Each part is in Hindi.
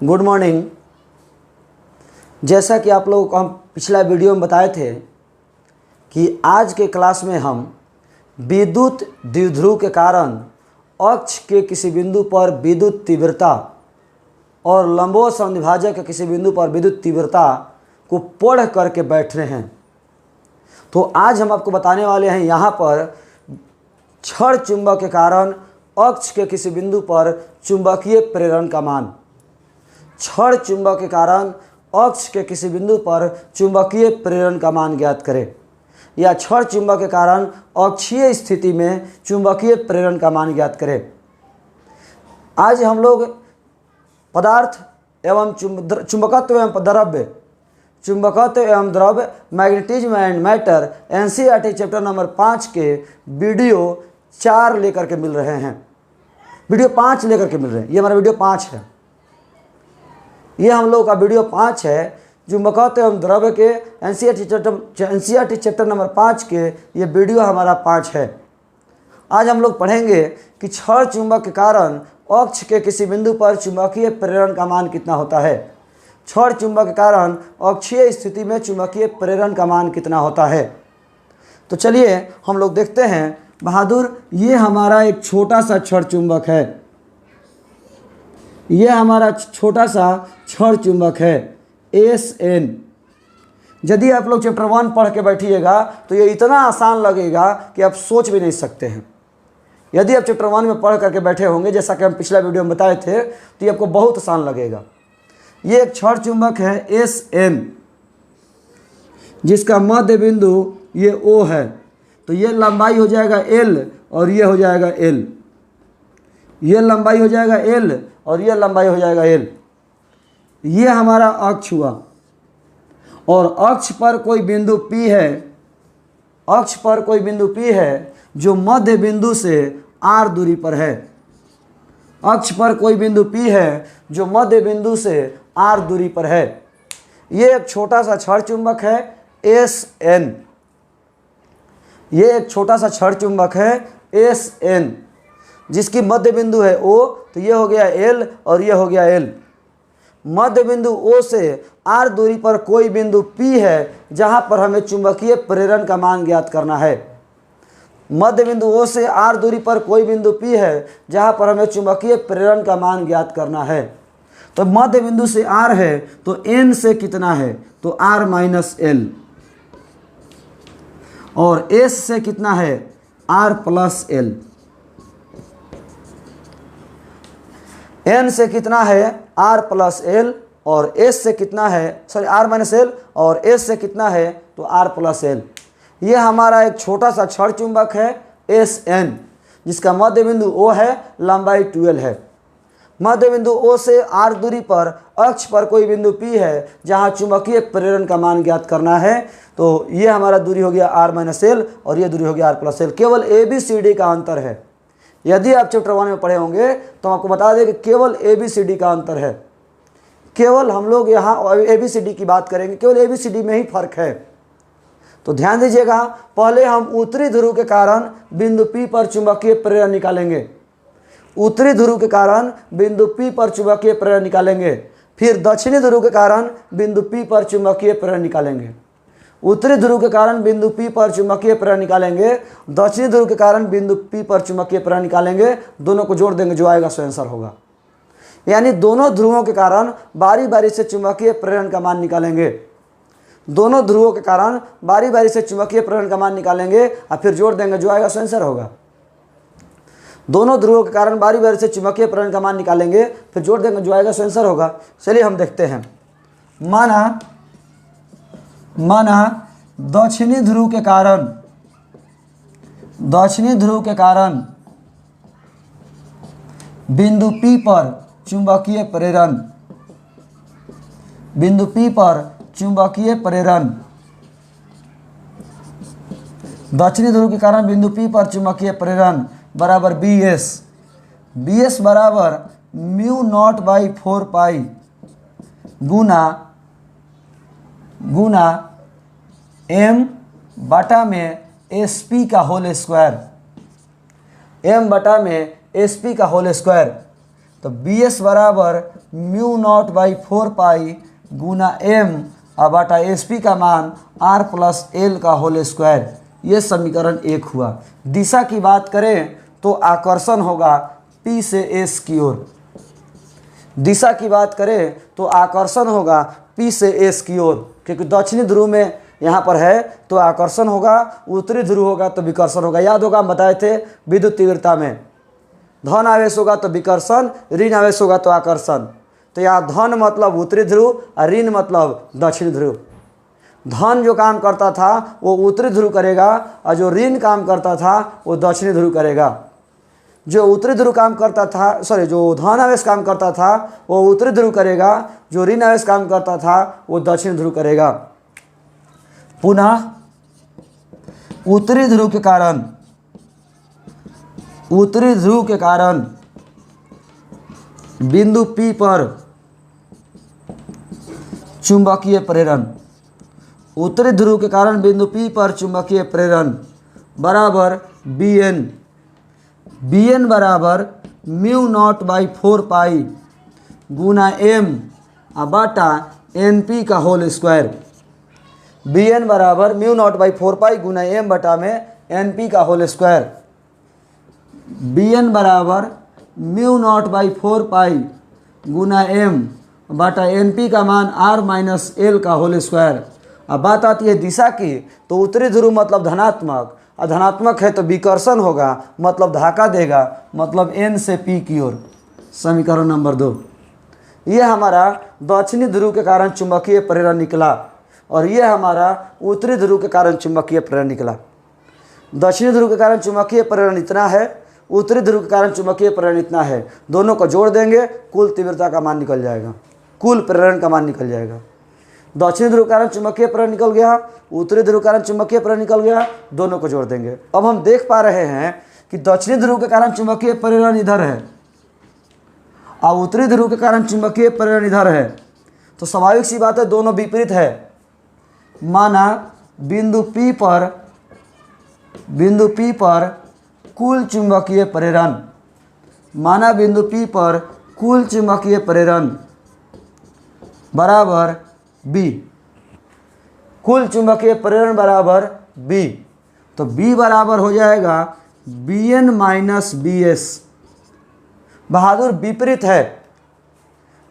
Good morning. जैसा कि आप लोगों को हम पिछला वीडियो में बताए थे कि आज के क्लास में हम विद्युत द्विध्रुव के कारण अक्ष के किसी बिंदु पर विद्युत तीव्रता और लंबवत समद्विभाजक के किसी बिंदु पर विद्युत तीव्रता को पढ़ करके बैठ रहे हैं। तो आज हम आपको बताने वाले हैं यहाँ पर क्षण चुंबक के कारण अक्ष के किसी बिंदु पर चुंबकीय प्रेरण का मान। क्षण चुंबक के कारण अक्ष के किसी बिंदु पर चुंबकीय प्रेरण का मान ज्ञात करें, या क्षण चुंबक के कारण अक्षीय स्थिति में चुंबकीय प्रेरण का मान ज्ञात करें। आज हम लोग पदार्थ एवं चुंबकत्व एवं द्रव्य, चुंबकत्व एवं द्रव्य, magnetism and matter, NCERT chapter number 5 के वीडियो 4 लेकर के मिल रहे हैं। वीडियो 5 लेकर के मिल रहे हैं। ये हमारा वीडियो 5 है। ये हम लोग का वीडियो 5 है। चुंबकत्व एवं द्रव्य के एनसीईआरटी चैप्टर नंबर 5 के ये वीडियो हमारा 5 है। आज हम लोग पढ़ेंगे कि क्षण चुंबक के कारण अक्ष के किसी बिंदु पर चुंबकीय प्रेरण का मान कितना होता है। क्षण चुंबक के कारण अक्षीय स्थिति में चुंबकीय प्रेरण का मान कितना होता है। तो चलिए हम लोग देखते हैं। बहादुर, ये हमारा एक छोटा सा क्षण चुंबक है। ये हमारा छोटा सा क्षण चुंबक है SN। यदि आप लोग चैप्टर 1 पढ़ के बैठिएगा तो ये इतना आसान लगेगा कि आप सोच भी नहीं सकते हैं। यदि आप चैप्टर 1 में पढ़ करके बैठे होंगे, जैसा कि हम पिछला वीडियो में बताए थे, तो ये आपको बहुत आसान लगेगा। ये एक क्षण चुंबक है SN, जिसका मध्य बिंदु ये O है। तो ये लंबाई हो जाएगा L और ये हो जाएगा L। ये लंबाई हो जाएगा L और ये लंबाई हो जाएगा L। ये हमारा अक्ष हुआ और अक्ष पर कोई बिंदु P है। अक्ष पर कोई बिंदु P है जो मध्य बिंदु से R दूरी पर है। अक्ष पर कोई बिंदु P है जो मध्य बिंदु से R दूरी पर है। ये एक छोटा सा क्षण चुंबक है SN। ये एक छोटा सा क्षण चुंबक है SN, जिसकी मध्य बिंदु है O। तो ये हो गया L और ये हो गया L। मध्य बिंदु O से R दूरी पर कोई बिंदु P है जहां पर हमें चुंबकीय प्रेरण का मान ज्ञात करना है। मध्य बिंदु O से R दूरी पर कोई बिंदु P है जहां पर हमें चुंबकीय प्रेरण का मान ज्ञात करना है। तो मध्य बिंदु से R है तो N से कितना है, तो R माइनस L, और S से कितना है, R प्लस L। N से कितना है, R प्लस L, और S से कितना है, सॉरी R माइनस L, और S से कितना है, तो R प्लस L। ये हमारा एक छोटा सा क्षण चुंबक है SN, जिसका मध्य बिंदु O है, लंबाई 12 है। मध्य बिंदु O से R दूरी पर अक्ष पर कोई बिंदु P है जहां चुंबकीय प्रेरण का मान ज्ञात करना है। तो ये हमारा दूरी हो गया R माइनस L और ये दूरी हो गया R प्लस L। केवल ABCD का अंतर है। यदि आप चैप्टर 1 में पढ़े होंगे तो आपको बता दें कि केवल ABCD का अंतर है। केवल हम लोग यहाँ ABCD की बात करेंगे, केवल ABCD में ही फर्क है। तो ध्यान दीजिएगा, पहले हम उत्तरी ध्रुव के कारण बिंदु P पर चुंबकीय प्रेरण निकालेंगे। उत्तरी ध्रुव के कारण बिंदु P पर चुंबकीय प्रेरण निकालेंगे। फिर दक्षिणी ध्रुव के कारण बिंदु P पर चुंबकीय प्रेरण निकालेंगे। उत्तरी ध्रुव के कारण बिंदु P पर चुंबकीय प्रेरण निकालेंगे। दक्षिणी ध्रुव के कारण बिंदु P पर चुंबकीय प्रेरण निकालेंगे। दोनों को जोड़ देंगे, जो आएगा सो आंसर होगा। यानी दोनों ध्रुवों के कारण बारी बारी से चुंबकीय प्रेरण का मान निकालेंगे। दोनों ध्रुवों के कारण बारी बारी से चुंबकीय प्रेरण का मान निकालेंगे और फिर जोड़ देंगे, जो आएगा सो आंसर होगा। दोनों ध्रुवों के कारण बारी बारी से चुंबकीय प्रेरण का मान निकालेंगे, फिर जोड़ देंगे, जो आएगा सो आंसर होगा। चलिए हम देखते हैं। माना दक्षिणी ध्रुव के कारण बिंदु P पर चुंबकीय प्रेरण, बिंदु P पर चुंबकीय प्रेरण, दक्षिणी ध्रुव के कारण बिंदु P पर चुंबकीय प्रेरण बराबर BS बराबर μ0/4 पाई गुना M बटा में SP का होल स्क्वायर। तो बी एस बराबर म्यू नॉट बाई 4 पाई गुना एम बटा एस पी का मान आर प्लस एल का होल स्क्वायर। ये समीकरण 1 हुआ। दिशा की बात करें तो आकर्षण होगा पी से एस की ओर। दिशा की बात करें तो आकर्षण होगा पी से एस की ओर, क्योंकि दक्षिणी ध्रुव में यहाँ पर है तो आकर्षण होगा, उत्तरी ध्रुव होगा तो विकर्षण होगा। याद होगा हम बताए थे विद्युत तीव्रता में धन आवेश होगा तो विकर्षण, ऋण आवेश होगा तो आकर्षण। तो यहाँ धन मतलब उत्तरी ध्रुव और ऋण मतलब दक्षिणी ध्रुव। धन जो काम करता था वो उत्तरी ध्रुव करेगा और जो ऋण काम करता था वो दक्षिणी ध्रुव करेगा। जो उत्तरी ध्रुव काम करता था जो धन आवेश काम करता था वो उत्तरी ध्रुव करेगा, जो ऋण आवेश काम करता था वो दक्षिण ध्रुव करेगा। पुनः उत्तरी ध्रुव के कारण बिंदु P पर चुंबकीय प्रेरण, उत्तरी ध्रुव के कारण बिंदु P पर चुंबकीय प्रेरण बराबर Bn बराबर म्यू नॉट बाई 4 पाई गुना एम बटा NP का होल स्क्वायर। Bn बराबर म्यू नॉट बाई 4 पाई गुना एम बटा में NP का होल स्क्वायर। Bn बराबर म्यू नॉट बाई 4 पाई गुना एम बटा NP का मान r माइनस एल का होल स्क्वायर। अब बात आती है दिशा की, तो उत्तरी ध्रुव मतलब धनात्मक, और धनात्मक है तो विकर्षण होगा मतलब धक्का देगा, मतलब n से p की ओर। समीकरण नंबर 2। ये हमारा दक्षिणी ध्रुव के कारण चुंबकीय प्रेरण निकला और ये हमारा उत्तरी ध्रुव के कारण चुंबकीय प्रेरण निकला। दक्षिणी ध्रुव के कारण चुंबकीय प्रेरण इतना है, उत्तरी ध्रुव के कारण चुंबकीय प्रेरण इतना है। दोनों को जोड़ देंगे कुल तीव्रता का मान निकल जाएगा, कुल प्रेरण का मान निकल जाएगा। दक्षिणी ध्रुव के कारण चुंबकीय प्रेरण निकल गया, उत्तरी ध्रुव के कारण चुंबकीय प्रेरण निकल गया, दोनों को जोड़ देंगे। अब हम देख पा रहे हैं कि दक्षिणी ध्रुव के कारण चुंबकीय प्रेरण इधर है और उत्तरी ध्रुव के कारण चुंबकीय प्रेरण इधर है, तो स्वाभाविक सी बात है दोनों विपरीत है। माना बिंदु P पर कुल चुंबकीय प्रेरण, माना बिंदु P पर कुल चुंबकीय प्रेरण बराबर B, कुल चुंबकीय प्रेरण बराबर B, तो B बराबर हो जाएगा Bn माइनस Bs। बहादुर विपरीत है,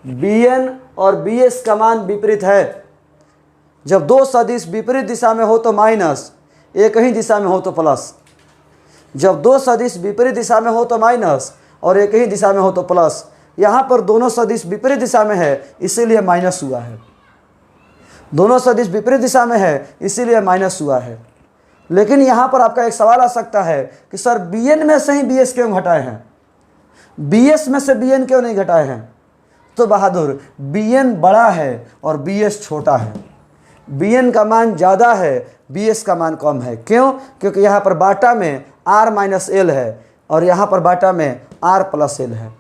Bn और Bs का मान विपरीत है। जब दो सदिश विपरीत दिशा में हो तो माइनस, एक ही दिशा में हो तो प्लस। जब दो सदिश विपरीत दिशा में हो तो माइनस और एक ही दिशा में हो तो प्लस। यहाँ पर दोनों सदिश विपरीत दिशा में है इसीलिए माइनस हुआ है, दोनों सदिश विपरीत दिशा में है इसीलिए माइनस हुआ है। लेकिन यहाँ पर आपका एक सवाल आ सकता है कि सर Bn में से ही Bs क्यों घटाए हैं, Bs में से Bn क्यों नहीं घटाए हैं? तो बहादुर Bn बड़ा है और Bs छोटा है। Bn का मान ज़्यादा है, Bs का मान कम है। क्यों? क्योंकि यहाँ पर बाटा में r माइनस एल है और यहाँ पर बाटा में r प्लस एल है।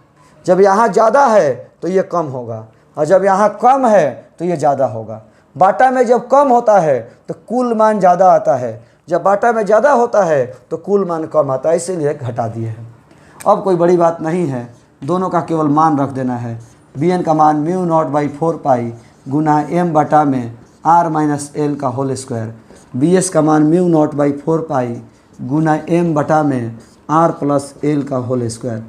जब यहाँ ज़्यादा है तो ये कम होगा और जब यहाँ कम है तो ये ज़्यादा होगा। बाटा में जब कम होता है तो कुल मान ज़्यादा आता है, जब बाटा में ज़्यादा होता है तो कुल मान कम आता है, इसीलिए घटा दिए हैं। अब कोई बड़ी बात नहीं है, दोनों का केवल मान रख देना है। Bn का मान म्यू नॉट बाई 4 पाई गुना एम बटा में r माइनस एल का होल स्क्वायर। Bs का मान म्यू नॉट बाई 4 पाई गुना एम बटा में r प्लस एल का होल स्क्वायर।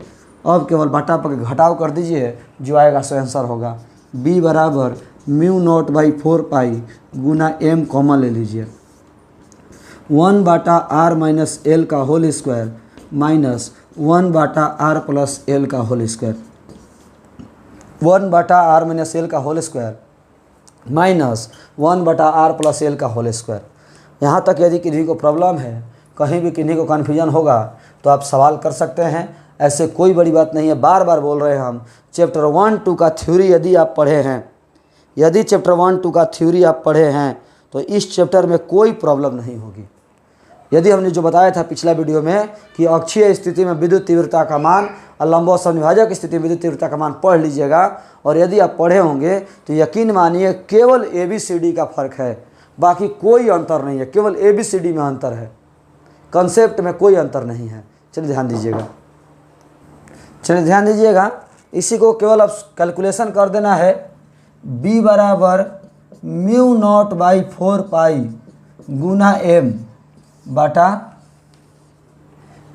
अब केवल बटा पर घटाव कर दीजिए, जो आएगा सो आंसर होगा। B बराबर म्यू नॉट बाई 4 पाई गुना एम कॉमन ले लीजिए, 1 बाटा r माइनस एल का होल स्क्वायर माइनस 1 बाटा r प्लस एल का होल स्क्वायर। 1 बाटा r माइनस एल का होल स्क्वायर माइनस 1 बटा r प्लस एल का होल स्क्वायर। यहाँ तक यदि किन्हीं को प्रॉब्लम है, कहीं भी किन्हीं को कन्फ्यूजन होगा तो आप सवाल कर सकते हैं, ऐसे कोई बड़ी बात नहीं है। बार बार बोल रहे हैं हम, चैप्टर 1-2 का थ्योरी यदि आप पढ़े हैं, यदि चैप्टर 1-2 का थ्योरी आप पढ़े हैं तो इस चैप्टर में कोई प्रॉब्लम नहीं होगी। यदि हमने जो बताया था पिछला वीडियो में कि अक्षीय स्थिति में विद्युत तीव्रता का मान और लंबवत समविभाजक स्थिति में विद्युत तीव्रता का मान पढ़ लीजिएगा, और यदि आप पढ़े होंगे तो यकीन मानिए केवल ABCD का फ़र्क है, बाकी कोई अंतर नहीं है। केवल ABCD में अंतर है, कंसेप्ट में कोई अंतर नहीं है। चलिए ध्यान दीजिएगा, इसी को केवल अब कैलकुलेशन कर देना है। b बराबर म्यू नॉट बाई 4 गुना m बटा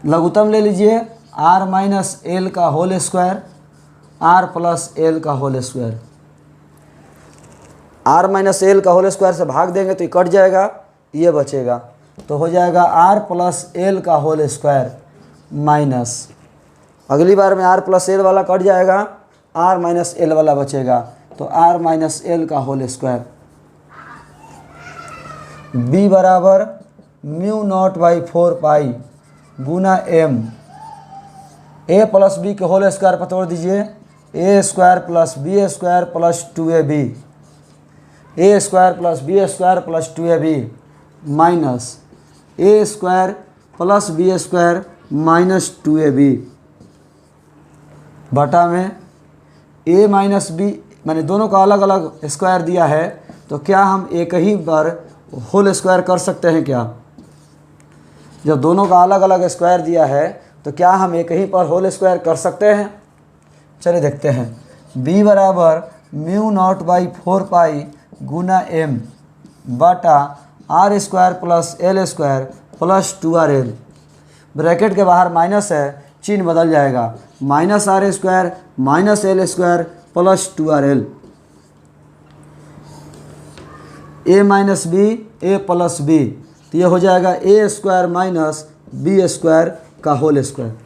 लघुत्तम ले लीजिए r माइनस एल का whole square r plus L का whole square. r minus L का होल स्क्वायर से भाग देंगे तो ये कट जाएगा, ये बचेगा, तो हो जाएगा r प्लस एल का होल स्क्वायर माइनस, अगली बार में r प्लस एल वाला कट जाएगा, r माइनस एल वाला बचेगा, तो r माइनस एल का होल स्क्वायर। b बराबर म्यू नॉट बाई 4 गुना m, a प्लस बी के होल स्क्वायर पर तोड़ दीजिए, a square plus B square plus 2ab, a square plus B square plus 2ab minus a square plus B square minus 2ab बटा में a माइनस बी, मैंने दोनों का अलग अलग स्क्वायर दिया है, तो क्या हम एक ही बार होल स्क्वायर कर सकते हैं क्या? जब दोनों का अलग अलग स्क्वायर दिया है तो क्या हम एक ही पर होल स्क्वायर कर सकते हैं? चलिए देखते हैं। b बराबर म्यू नॉट बाई 4 गुना m बटा r square plus L square plus 2rl, bracket के बाहर माइनस है, चिन्ह बदल जाएगा, minus r square minus L square plus 2rl, a minus B a plus B, तो ये हो जाएगा a square minus B square का whole square,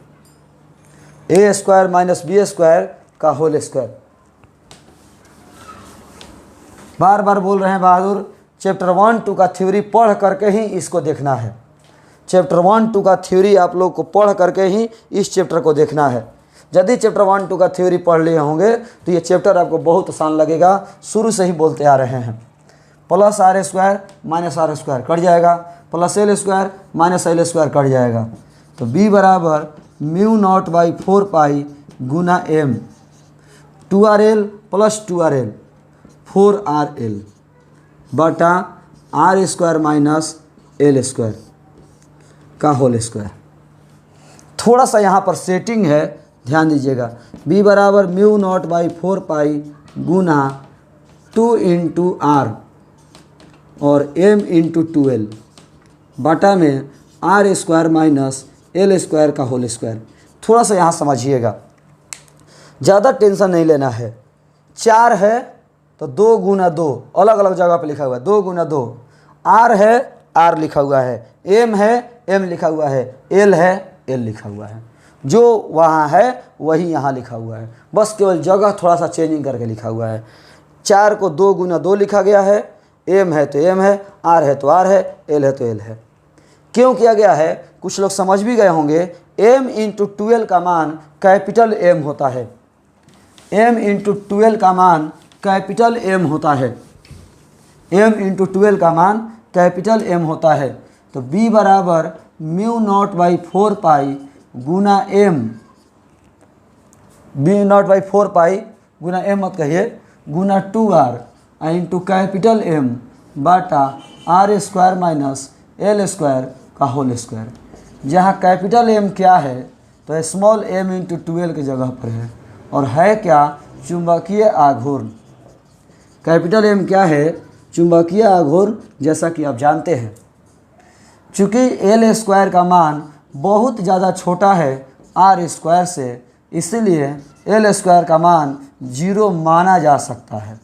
a square minus B square का होल स्क्वायर। बार बार बोल रहे हैं बहादुर, चैप्टर 1-2 का थ्योरी पढ़ करके ही इसको देखना है। चैप्टर 1-2 का थ्योरी आप लोग को पढ़ करके ही इस चैप्टर को देखना है। यदि चैप्टर 1-2 का थ्योरी पढ़ लिए होंगे तो ये चैप्टर आपको बहुत आसान लगेगा, शुरू से ही बोलते आ रहे हैं। Plus R square minus R square cut जाएगा, plus L square minus L square cut जाएगा, तो b बराबर म्यू नॉट बाई 4 गुना m 2rl plus 2rl 4rl बटा r square minus L square का होल स्क्वायर। थोड़ा सा यहाँ पर सेटिंग है, ध्यान दीजिएगा। b बराबर mu naught by 4 Guna 2 into r और m इंटू 2l बटा में r square minus L square का होल स्क्वायर। थोड़ा सा यहाँ समझिएगा, ज़्यादा टेंशन नहीं लेना है। 4 है तो 2 गुना 2 अलग अलग जगह पे लिखा हुआ है, 2 गुना 2, r है r लिखा हुआ है, m है m लिखा हुआ है, l है l लिखा हुआ है, जो वहाँ है वही यहाँ लिखा हुआ है, बस केवल जगह थोड़ा सा चेंजिंग करके लिखा हुआ है। 4 को 2 गुना 2 लिखा गया है, m है तो m है, r है तो r है, l है तो l है। क्यों किया गया है? कुछ लोग समझ भी गए होंगे, m इंटू 2l का मान कैपिटल M होता है, m इंटू 2l का मान कैपिटल M होता है, m इंटू 2l का मान कैपिटल M होता है। तो b बराबर म्यू नॉट बाई 4 गुना m, b नॉट बाई 4 गुना m मत कहिए, गुना 2r इंटू कैपिटल M बटा r square minus L square का होल स्क्वायर। जहाँ कैपिटल M क्या है तो स्मॉल m इंटू 2l की जगह पर है, और है क्या? चुंबकीय आघूर्ण। कैपिटल M क्या है? चुंबकीय आघूर्ण, जैसा कि आप जानते हैं। चूँकि एल स्क्वायर का मान बहुत ज़्यादा छोटा है r स्क्वायर से, इसलिए एल स्क्वायर का मान 0 माना जा सकता है।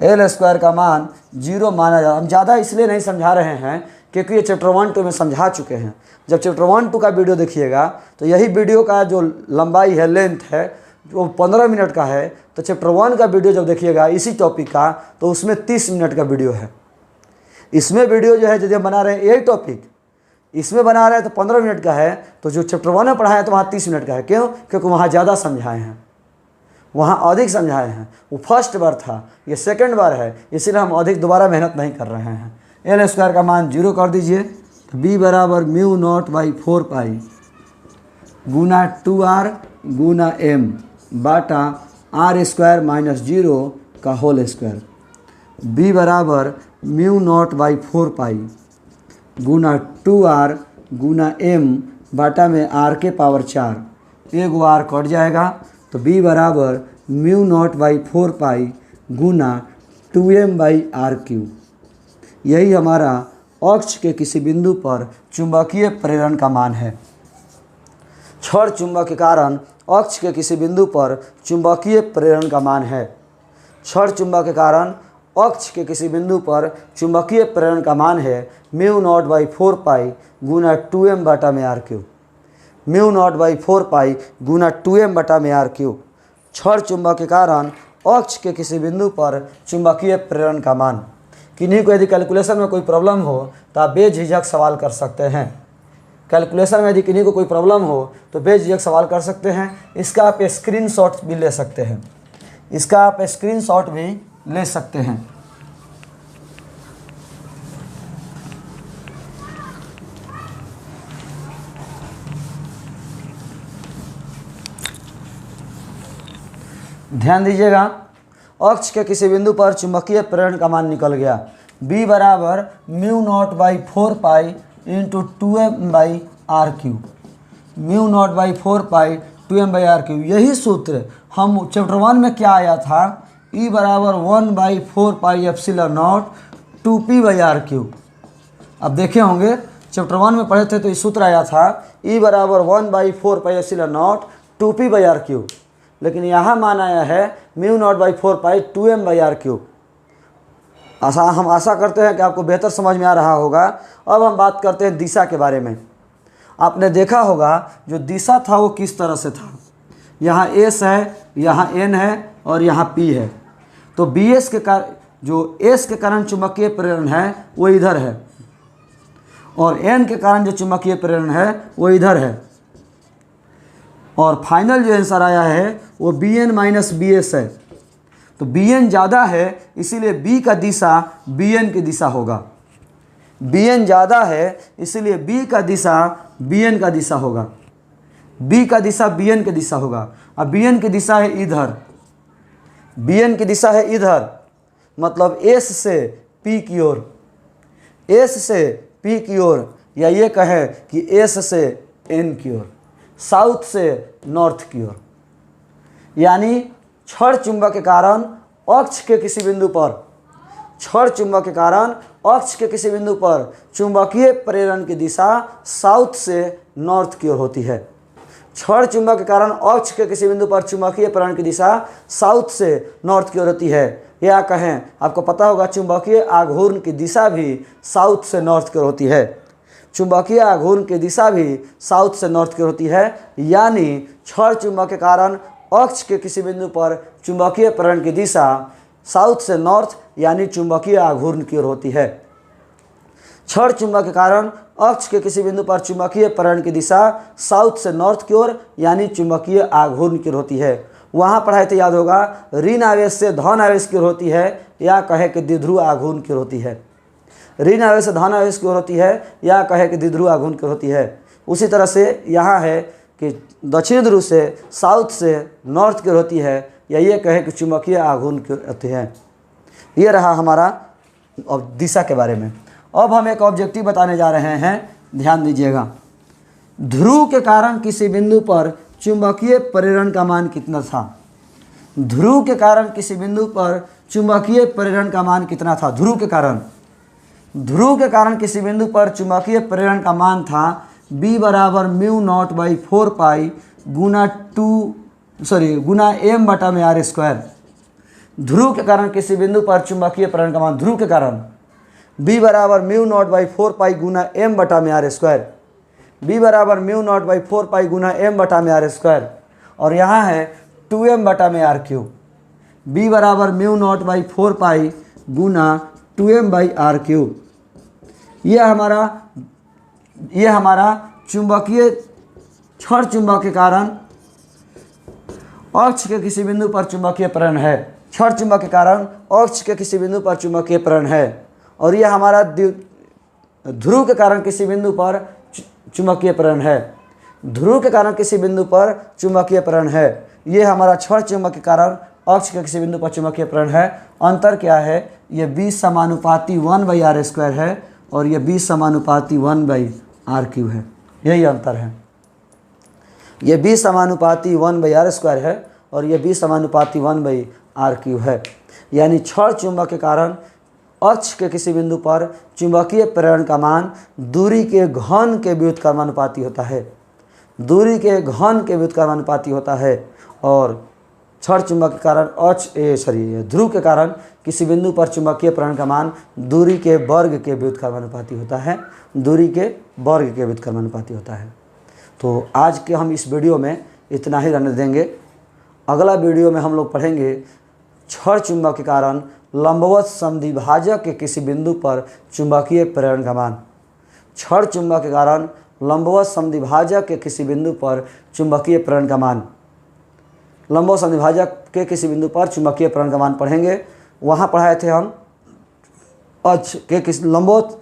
एल स्क्वायर का मान 0 माना जा, हम ज़्यादा इसलिए नहीं समझा रहे हैं क्योंकि ये चैप्टर 1-2 में समझा चुके हैं। जब चैप्टर 1-2 का वीडियो देखिएगा तो यही वीडियो का जो लंबाई है, लेंथ है, वो 15 मिनट का है, तो चैप्टर 1 का वीडियो जब देखिएगा इसी टॉपिक का तो उसमें 30 मिनट का वीडियो है। इसमें वीडियो जो है यदि हम बना रहे हैं यही टॉपिक, इसमें बना रहे हैं तो 15 मिनट का है, तो जो चैप्टर 1 में पढ़ाया तो वहाँ 30 मिनट का है। क्यों? क्योंकि वहाँ ज़्यादा समझाए हैं, वहाँ अधिक समझाए हैं। वो फर्स्ट बार था, ये सेकंड बार है, इसीलिए हम अधिक दोबारा मेहनत नहीं कर रहे हैं। एल स्क्वायर का मान 0 कर दीजिए, तो b बराबर mu naught by 4 Guna 2r Guna m Bata r square minus 0 का होल स्क्वायर। b बराबर mu naught by 4 Guna 2r Guna m बाटा में r के पावर 4, एक r कट जाएगा, तो B बराबर mu naught by 4 pi Guna 2m/r³। यही हमारा अक्ष के किसी बिंदु पर चुंबकीय प्रेरण का मान है। क्षण चुंबक के कारण अक्ष के किसी बिंदु पर चुंबकीय प्रेरण का मान है। क्षण चुंबक के कारण अक्ष के किसी बिंदु पर चुंबकीय प्रेरण का मान है mu naught by 4 pi Guna 2m/r³। Mu naught by 4 pi Guna 2m/r³। क्षण चुंबक के कारण अक्ष के किसी बिंदु पर चुंबकीय प्रेरण का मान। किन्हीं को यदि कैलकुलेशन में कोई प्रॉब्लम हो तो आप बेझिझक सवाल कर सकते हैं। कैलकुलेशन में यदि किन्हीं को कोई प्रॉब्लम हो तो बेझिझक सवाल कर सकते हैं। इसका आप स्क्रीनशॉट भी ले सकते हैं। इसका आप स्क्रीनशॉट भी ले सकते हैं। ध्यान दीजिएगा, अक्ष के किसी बिंदु पर चुंबकीय प्रेरण का मान निकल गया। B बराबर mu naught by 4 pi into 2m/r³। Mu naught by 4 pi 2m/r³। यही सूत्र हम चैप्टर 1 में क्या आया था, E बराबर 1/4 पाई एप्सिलॉन नॉट 2p/r³। अब देखे होंगे चैप्टर 1 में पढ़े थे तो ये सूत्र आया था E बराबर 1/4 पाई एप्सिलॉन नॉट 2p/r³। लेकिन यहाँ मान आया है mu naught by 4 pi 2m/r³। हम आशा करते हैं कि आपको बेहतर समझ में आ रहा होगा। अब हम बात करते हैं दिशा के बारे में। आपने देखा होगा जो दिशा था वो किस तरह से था। यहाँ S है, यहाँ N है और यहाँ P है। तो BS के कारण जो S के कारण चुंबकीय प्रेरण है वो इधर है और N के कारण जो चुंबकीय प्रेरण है वो इधर है। और फाइनल जो आंसर आया है वो Bn माइनस BS है। तो Bn ज़्यादा है इसीलिए B का दिशा Bn की दिशा होगा। Bn ज़्यादा है इसीलिए B का दिशा Bn का दिशा होगा। B का दिशा Bn की दिशा होगा। अब Bn की दिशा है इधर। Bn की दिशा है इधर, मतलब S से P की ओर। S से P की ओर, या ये कहें कि S से N की ओर, साउथ से नॉर्थ की ओर। यानी क्षण चुंबक के कारण अक्ष के किसी बिंदु पर क्षण चुंबक के कारण अक्ष के किसी बिंदु पर चुंबकीय प्रेरण की दिशा साउथ से नॉर्थ की ओर होती है। क्षण चुंबक के कारण अक्ष के किसी बिंदु पर चुंबकीय प्रेरण की दिशा साउथ से नॉर्थ की ओर होती है। या कहें, आपको पता होगा चुंबकीय आघूर्ण की दिशा भी साउथ से नॉर्थ की ओर होती है। चुंबकीय आघूर्ण की दिशा भी साउथ से नॉर्थ की ओर होती है। यानी क्षण चुंबक के कारण अक्ष के किसी बिंदु पर चुंबकीय प्रेरण की दिशा साउथ से नॉर्थ यानी चुंबकीय आघूर्ण की ओर होती है। क्षण चुंबक के कारण अक्ष के किसी बिंदु पर चुंबकीय प्रेरण की दिशा साउथ से नॉर्थ की ओर यानी चुंबकीय आघूर्ण की ओर होती है। वहाँ पढ़ाए थे, याद होगा, ऋण आवेश से धन आवेश की ओर होती है या कहे कि द्विध्रुव आघूर्ण की ओर होती है। ऋण आवेश से धन आवेश की ओर होती है या कहे कि द्विध्रुव आघूर्ण की ओर होती है। उसी तरह से यहाँ है कि दक्षिण ध्रुव से साउथ से नॉर्थ की ओर होती है या ये कहे कि चुंबकीय आघूर्ण की ओर होती है। ये रहा हमारा दिशा के बारे में। अब हम एक ऑब्जेक्टिव बताने जा रहे हैं, ध्यान दीजिएगा। ध्रुव के कारण किसी बिंदु पर चुंबकीय प्रेरण का मान कितना था। ध्रुव के कारण किसी बिंदु पर चुंबकीय प्रेरण का मान कितना था। ध्रुव के कारण किसी बिंदु पर चुंबकीय प्रेरण का मान था B बराबर mu naught by 4 pi Guna m/r²। ध्रुव के कारण किसी बिंदु पर चुंबकीय प्रेरण का मान, ध्रुव के कारण B बराबर mu naught by 4 pi Guna m/r²। B बराबर mu naught by 4 pi Guna m/r²। और यहाँ है 2m/r³। B बराबर mu naught by 4 pi Guna 2m/r³। यह हमारा चुंबकीय क्षण चुंबक के कारण अक्ष के किसी बिंदु पर चुंबकीय प्रेरण है। क्षण चुंबक के कारण अक्ष के किसी बिंदु पर चुंबकीय प्रेरण है। और यह हमारा ध्रुव के कारण किसी बिंदु पर चुंबकीय प्रेरण है। ध्रुव के कारण किसी बिंदु पर चुंबकीय प्रेरण है। यह हमारा क्षण चुंबक के कारण अक्ष के किसी बिंदु पर चुंबकीय प्रेरण है। अंतर क्या है, यह B समानुपाती 1/r² है और यह B समानुपाती 1/r³ है। यही अंतर है। यह B समानुपाती 1/r² है और ये B समानुपाती 1/r³ है। यानी क्षण चुंबक के कारण अक्ष के किसी बिंदु पर चुंबकीय प्रेरण का मान दूरी के घन के व्युत्क्रमानुपाती होता है। दूरी के घन के व्युत्क्रमानुपाती होता है। और क्षण चुंबक के कारण ध्रुव के कारण किसी बिंदु पर चुंबकीय प्रेरण का मान दूरी के वर्ग के व्युत्क्रमानुपाती होता है। दूरी के वर्ग के व्युत्क्रमानुपाती होता है। तो आज के हम इस वीडियो में इतना ही रहने देंगे। अगला वीडियो में हम लोग पढ़ेंगे क्षण चुंबक के कारण लंबवत समद्विभाजक के किसी बिंदु पर चुंबकीय प्रेरण का मान। क्षण चुंबक के कारण लंबवत समद्विभाजक के किसी बिंदु पर चुंबकीय प्रेरण का मान। लंबवत समद्विभाजक के किसी बिंदु पर चुंबकीय प्रेरण का मान पढ़ेंगे। वहाँ पढ़ाए थे हम अक्ष के किसी लंबवत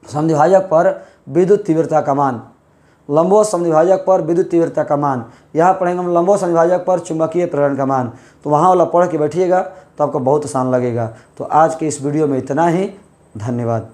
समद्विभाजक पर विद्युत तीव्रता का मान। लंबवत समद्विभाजक पर विद्युत तीव्रता का मान। यहाँ पढ़ेंगे हम लंबवत समद्विभाजक पर चुंबकीय प्रेरण का मान। तो वहाँ वाला पढ़ के बैठिएगा तो आपको बहुत आसान लगेगा। तो आज के इस वीडियो में इतना ही। धन्यवाद।